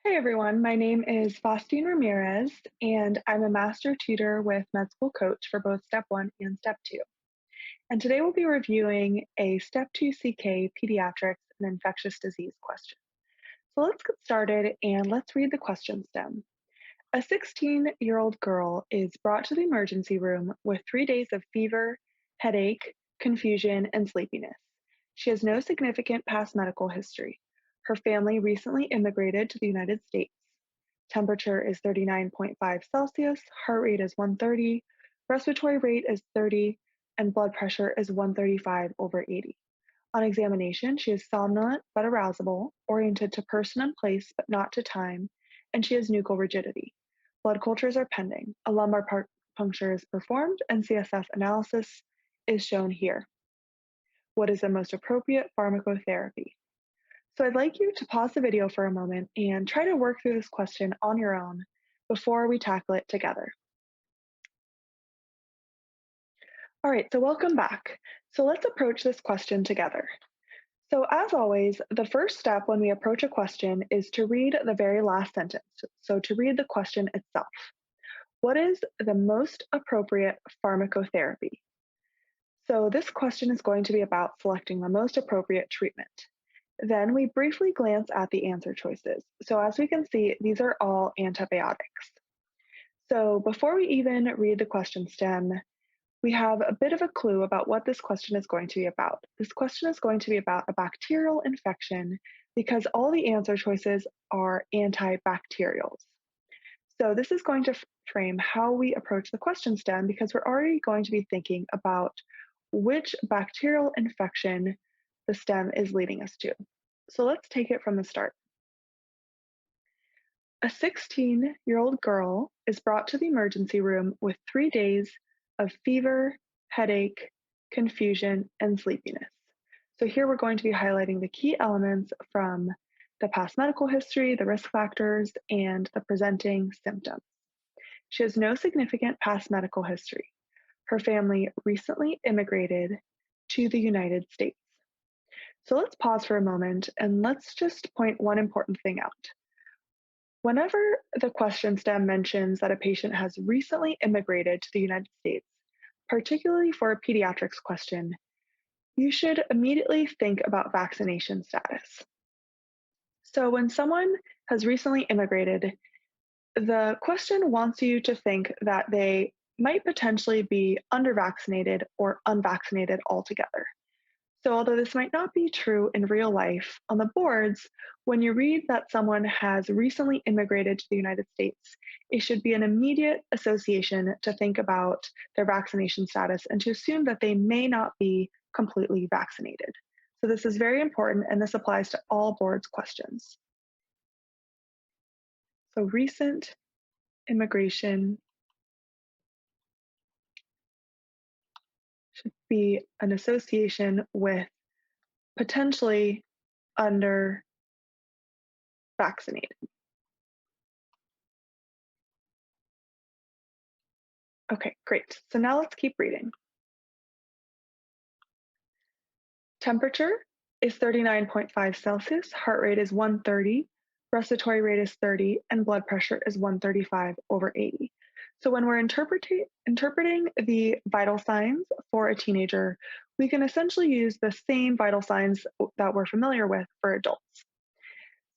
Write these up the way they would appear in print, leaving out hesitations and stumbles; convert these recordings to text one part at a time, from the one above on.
Hi everyone, my name is Faustine Ramirez, and I'm a master tutor with MedSchoolCoach for both Step 1 and Step 2. And today we'll be reviewing a Step 2 CK Pediatrics and Infectious Disease question. So let's get started and let's read the question stem. A 16-year-old girl is brought to the emergency room with 3 days of fever, headache, confusion, and sleepiness. She has no significant past medical history. Her family recently immigrated to the United States. Temperature is 39.5 Celsius, heart rate is 130, respiratory rate is 30, and blood pressure is 135/80. On examination, she is somnolent but arousable, oriented to person and place but not to time, and she has nuchal rigidity. Blood cultures are pending. A lumbar puncture is performed, and CSF analysis is shown here. What is the most appropriate pharmacotherapy? So I'd like you to pause the video for a moment and try to work through this question on your own before we tackle it together. All right, so welcome back. So let's approach this question together. So as always, the first step when we approach a question is to read the very last sentence. So to read the question itself. What is the most appropriate pharmacotherapy? So this question is going to be about selecting the most appropriate treatment. Then we briefly glance at the answer choices. So as we can see, these are all antibiotics. So before we even read the question stem, we have a bit of a clue about what this question is going to be about. This question is going to be about a bacterial infection because all the answer choices are antibacterials. So this is going to frame how we approach the question stem because we're already going to be thinking about which bacterial infection the stem is leading us to. So let's take it from the start. A 16-year-old girl is brought to the emergency room with 3 days of fever, headache, confusion, and sleepiness. So here we're going to be highlighting the key elements from the past medical history, the risk factors, and the presenting symptoms. She has no significant past medical history. Her family recently immigrated to the United States. So let's pause for a moment and let's just point one important thing out. Whenever the question stem mentions that a patient has recently immigrated to the United States, particularly for a pediatrics question, you should immediately think about vaccination status. So when someone has recently immigrated, the question wants you to think that they might potentially be undervaccinated or unvaccinated altogether. So although this might not be true in real life, on the boards, when you read that someone has recently immigrated to the United States, it should be an immediate association to think about their vaccination status and to assume that they may not be completely vaccinated. So this is very important, and this applies to all boards questions. So recent immigration should be an association with potentially under vaccinated. Okay, great. So now let's keep reading. Temperature is 39.5 Celsius, heart rate is 130, respiratory rate is 30, and blood pressure is 135/80. So when we're interpreting the vital signs for a teenager, we can essentially use the same vital signs that we're familiar with for adults.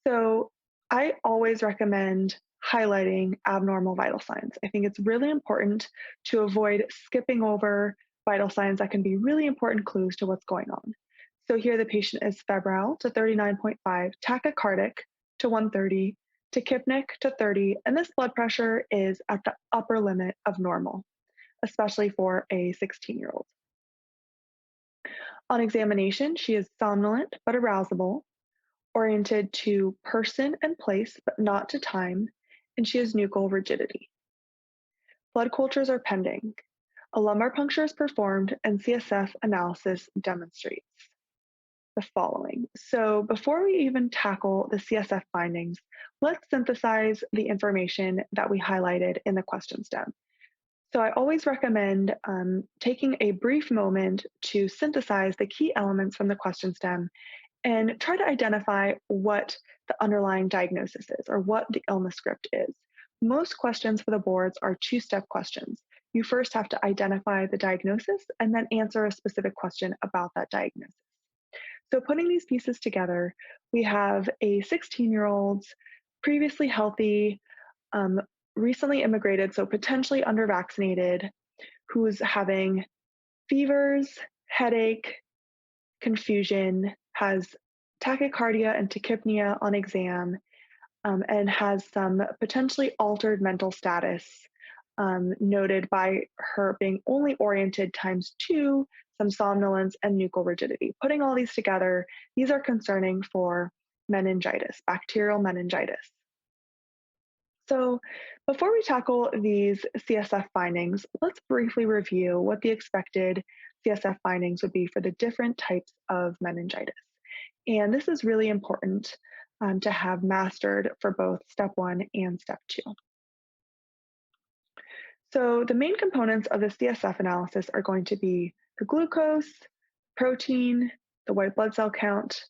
So I always recommend highlighting abnormal vital signs. I think it's really important to avoid skipping over vital signs that can be really important clues to what's going on. So here the patient is febrile to 39.5, tachycardic to 130, tachypnic to 30, and this blood pressure is at the upper limit of normal, especially for a 16-year-old. On examination, she is somnolent but arousable, oriented to person and place but not to time, and she has nuchal rigidity. Blood cultures are pending. A lumbar puncture is performed, and CSF analysis demonstrates the following. So before we even tackle the CSF findings, let's synthesize the information that we highlighted in the question stem. So I always recommend taking a brief moment to synthesize the key elements from the question stem and try to identify what the underlying diagnosis is or what the illness script is. Most questions for the boards are two-step questions. You first have to identify the diagnosis and then answer a specific question about that diagnosis. So putting these pieces together, we have a 16-year-old, previously healthy, um, recently immigrated, so potentially under-vaccinated, who's having fevers, headache, confusion, has tachycardia and tachypnea on exam, and has some potentially altered mental status, noted by her being only oriented ×2, some somnolence, and nuchal rigidity. Putting all these together, these are concerning for meningitis, bacterial meningitis. So before we tackle these CSF findings, let's briefly review what the expected CSF findings would be for the different types of meningitis. And this is really important to have mastered for both step 1 and step 2. So the main components of the CSF analysis are going to be the glucose, protein, the white blood cell count,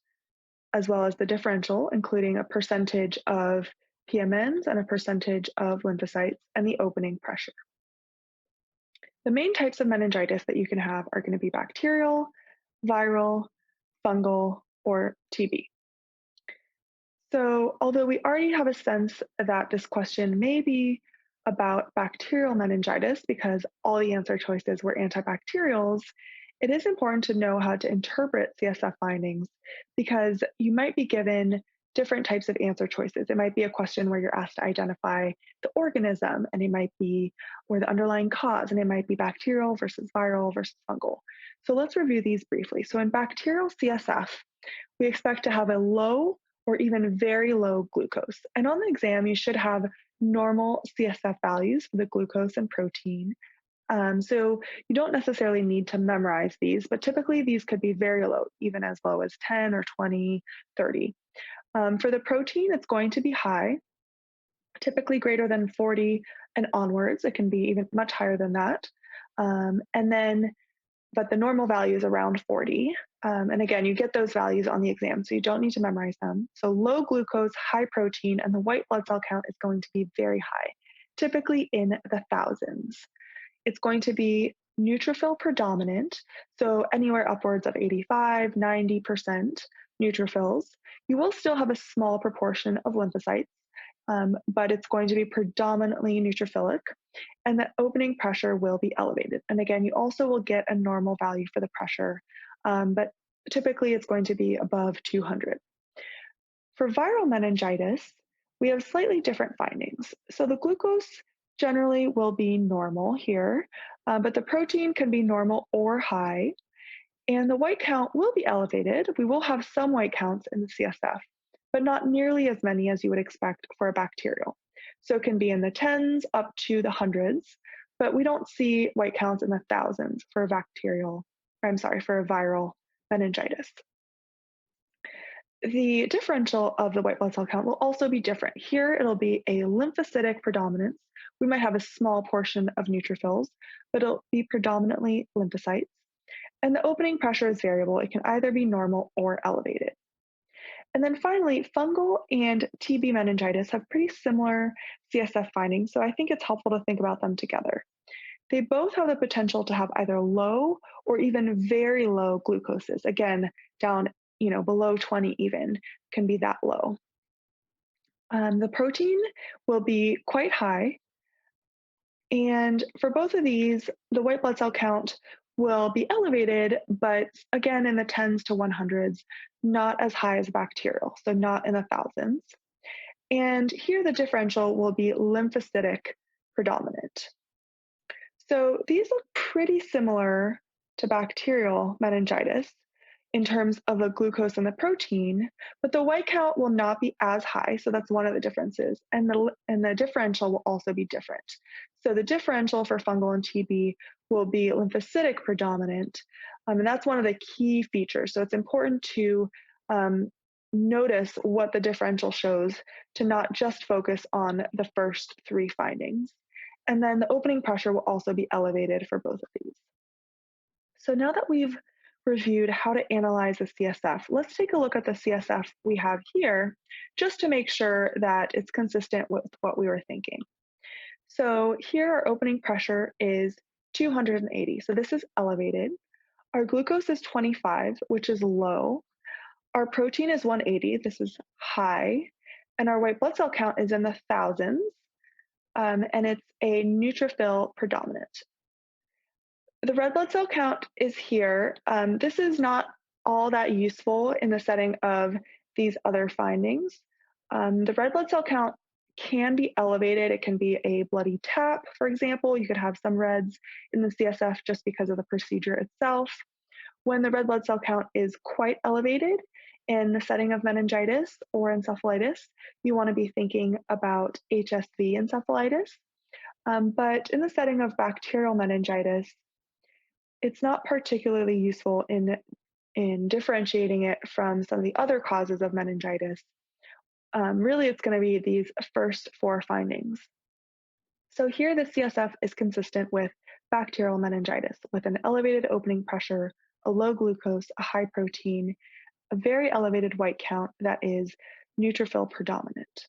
as well as the differential, including a percentage of PMNs and a percentage of lymphocytes, and the opening pressure. The main types of meningitis that you can have are going to be bacterial, viral, fungal, or TB. So although we already have a sense that this question may be about bacterial meningitis because all the answer choices were antibacterials, it is important to know how to interpret CSF findings because you might be given different types of answer choices. It might be a question where you're asked to identify the organism, and it might be or the underlying cause, and it might be bacterial versus viral versus fungal. So let's review these briefly. So in bacterial CSF, we expect to have a low or even very low glucose. And on the exam, you should have normal CSF values for the glucose and protein. So you don't necessarily need to memorize these, but typically these could be very low, even as low as 10 or 20, 30. For the protein, it's going to be high, typically greater than 40 and onwards. It can be even much higher than that. But the normal value is around 40. And again, you get those values on the exam, so you don't need to memorize them. So low glucose, high protein, and the white blood cell count is going to be very high, typically in the thousands. It's going to be neutrophil predominant, so anywhere upwards of 85, 90% neutrophils. You will still have a small proportion of lymphocytes, but it's going to be predominantly neutrophilic, and the opening pressure will be elevated. And again, you also will get a normal value for the pressure, but typically it's going to be above 200. For viral meningitis, we have slightly different findings. So the glucose generally will be normal here, but the protein can be normal or high, and the white count will be elevated. We will have some white counts in the CSF, but not nearly as many as you would expect for a bacterial. So it can be in the tens up to the hundreds, but we don't see white counts in the thousands for a viral meningitis. The differential of the white blood cell count will also be different. Here, it'll be a lymphocytic predominance. We might have a small portion of neutrophils, but it'll be predominantly lymphocytes. And the opening pressure is variable. It can either be normal or elevated. And then finally, fungal and TB meningitis have pretty similar CSF findings, so I think it's helpful to think about them together. They both have the potential to have either low or even very low glucoses. Again, down below 20 even, can be that low. The protein will be quite high. And for both of these, the white blood cell count will be elevated, but again, in the tens to 100s, not as high as bacterial, so not in the thousands. And here the differential will be lymphocytic predominant. So these look pretty similar to bacterial meningitis in terms of the glucose and the protein, but the white count will not be as high, so that's one of the differences, and the differential will also be different. So the differential for fungal and TB will be lymphocytic predominant, and that's one of the key features. So it's important to notice what the differential shows to not just focus on the first three findings. And then the opening pressure will also be elevated for both of these. So now that we've reviewed how to analyze the CSF. Let's take a look at the CSF we have here just to make sure that it's consistent with what we were thinking. So here our opening pressure is 280, so this is elevated. Our glucose is 25, which is low. Our protein is 180, this is high. And our white blood cell count is in the thousands, and it's a neutrophil predominant. The red blood cell count is here. This is not all that useful in the setting of these other findings. The red blood cell count can be elevated. It can be a bloody tap, for example. You could have some reds in the CSF just because of the procedure itself. When the red blood cell count is quite elevated in the setting of meningitis or encephalitis, you want to be thinking about HSV encephalitis. But in the setting of bacterial meningitis, it's not particularly useful in differentiating it from some of the other causes of meningitis. Really, it's going to be these first four findings. So here the CSF is consistent with bacterial meningitis with an elevated opening pressure, a low glucose, a high protein, a very elevated white count that is neutrophil predominant.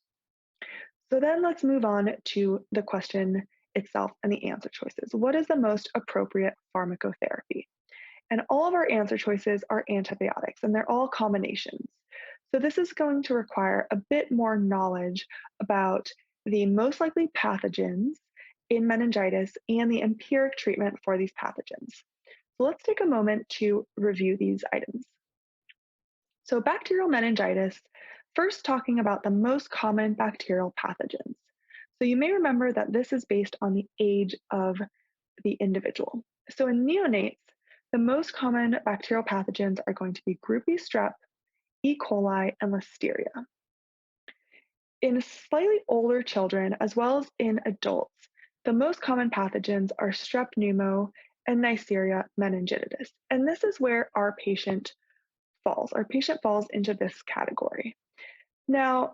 So then let's move on to the question itself and the answer choices. What is the most appropriate pharmacotherapy? And all of our answer choices are antibiotics, and they're all combinations. So this is going to require a bit more knowledge about the most likely pathogens in meningitis and the empiric treatment for these pathogens. So let's take a moment to review these items. So bacterial meningitis, first talking about the most common bacterial pathogens. So you may remember that this is based on the age of the individual. So in neonates, the most common bacterial pathogens are going to be group E strep, E. coli, and Listeria. In slightly older children, as well as in adults, the most common pathogens are strep pneumo and Neisseria meningitidis. And this is where our patient falls. Our patient falls into this category. Now,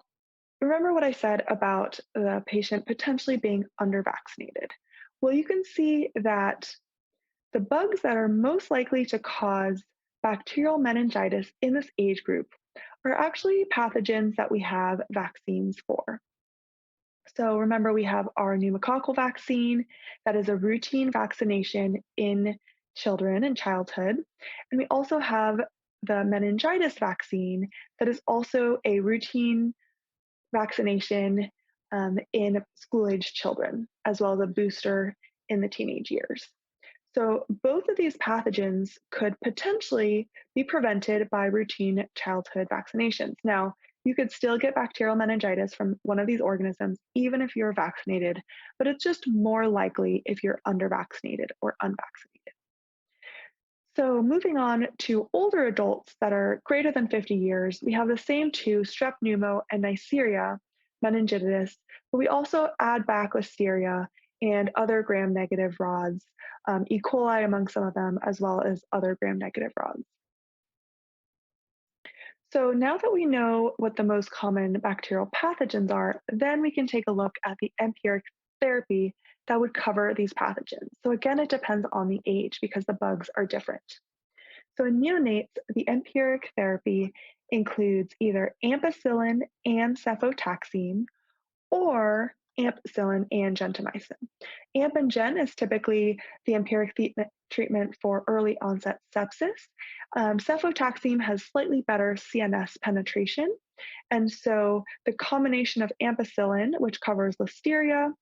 remember what I said about the patient potentially being under-vaccinated. Well, you can see that the bugs that are most likely to cause bacterial meningitis in this age group are actually pathogens that we have vaccines for. So remember, we have our pneumococcal vaccine that is a routine vaccination in children in childhood. And we also have the meningitis vaccine that is also a routine vaccination in school-age children, as well as a booster in the teenage years. So both of these pathogens could potentially be prevented by routine childhood vaccinations. Now, you could still get bacterial meningitis from one of these organisms, even if you're vaccinated, but it's just more likely if you're under-vaccinated or unvaccinated. So moving on to older adults that are greater than 50 years, we have the same two, strep pneumo and Neisseria meningitidis, but we also add back Listeria and other gram-negative rods, E. coli among some of them, as well as other gram-negative rods. So now that we know what the most common bacterial pathogens are, then we can take a look at the empiric therapy that would cover these pathogens. So again, it depends on the age because the bugs are different. So in neonates, the empiric therapy includes either ampicillin and cefotaxime or ampicillin and gentamicin. Amp and gen is typically the empiric treatment for early onset sepsis. Cefotaxime has slightly better CNS penetration. And so the combination of ampicillin, which covers Listeria,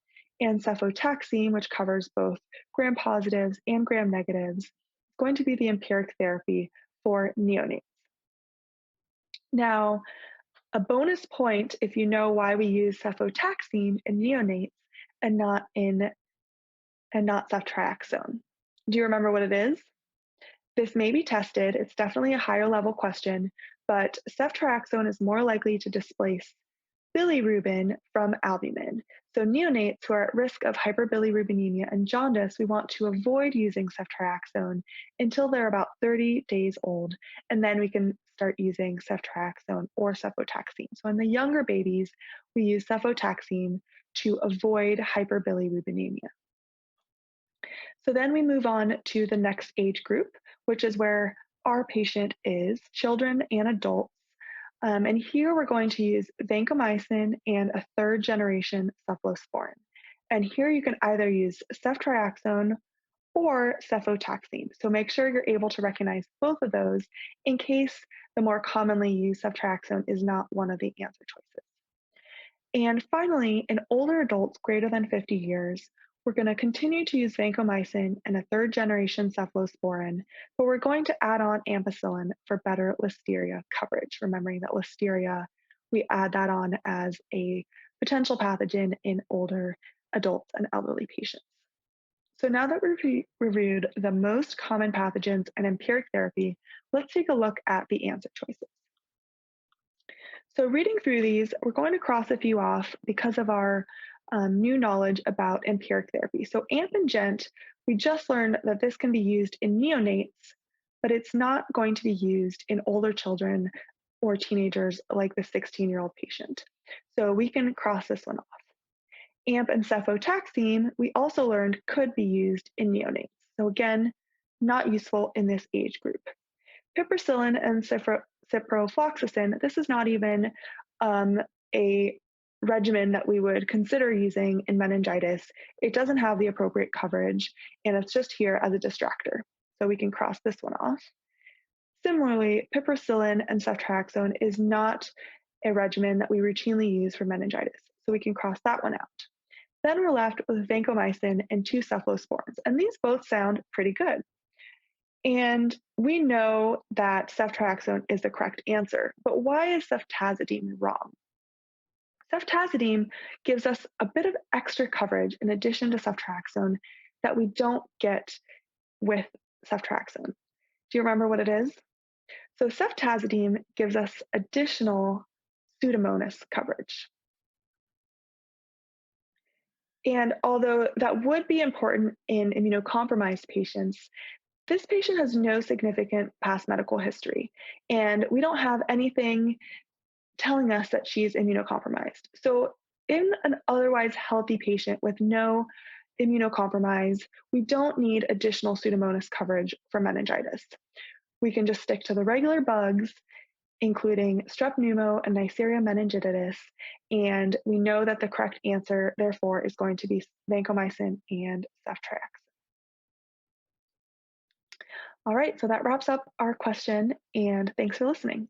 and cefotaxime, which covers both gram positives and gram negatives, is going to be the empiric therapy for neonates. Now, a bonus point if you know why we use cefotaxime in neonates and not ceftriaxone. Do you remember what it is? This may be tested. It's definitely a higher level question, but ceftriaxone is more likely to displace bilirubin from albumin. So neonates who are at risk of hyperbilirubinemia and jaundice, we want to avoid using ceftriaxone until they're about 30 days old, and then we can start using ceftriaxone or cefotaxime. So in the younger babies, we use cefotaxime to avoid hyperbilirubinemia. So then we move on to the next age group, which is where our patient is children and adults. And here we're going to use vancomycin and a third generation cephalosporin. And here you can either use ceftriaxone or cefotaxime. So make sure you're able to recognize both of those in case the more commonly used ceftriaxone is not one of the answer choices. And finally, in older adults greater than 50 years, we're going to continue to use vancomycin and a third generation cephalosporin, but we're going to add on ampicillin for better listeria coverage. Remembering that listeria, we add that on as a potential pathogen in older adults and elderly patients. So now that we've reviewed the most common pathogens and empiric therapy, let's take a look at the answer choices. So reading through these, we're going to cross a few off because of our new knowledge about empiric therapy. So AMP and GENT, we just learned that this can be used in neonates, but it's not going to be used in older children or teenagers like the 16-year-old patient. So we can cross this one off. AMP and cefotaxime, we also learned could be used in neonates. So again, not useful in this age group. Piperacillin and ciprofloxacin, this is not even a regimen that we would consider using in meningitis. It doesn't have the appropriate coverage, and it's just here as a distractor. So we can cross this one off. Similarly, piperacillin and ceftriaxone is not a regimen that we routinely use for meningitis. So we can cross that one out. Then we're left with vancomycin and 2 cephalosporins, and these both sound pretty good. And we know that ceftriaxone is the correct answer, but why is ceftazidime wrong? Ceftazidime gives us a bit of extra coverage in addition to ceftriaxone that we don't get with ceftriaxone. Do you remember what it is? So ceftazidime gives us additional Pseudomonas coverage. And although that would be important in immunocompromised patients, this patient has no significant past medical history, and we don't have anything telling us that she's immunocompromised. So in an otherwise healthy patient with no immunocompromise, we don't need additional Pseudomonas coverage for meningitis. We can just stick to the regular bugs, including strep pneumo and Neisseria meningitidis, and we know that the correct answer, therefore, is going to be vancomycin and ceftriaxone. All right, so that wraps up our question, and thanks for listening.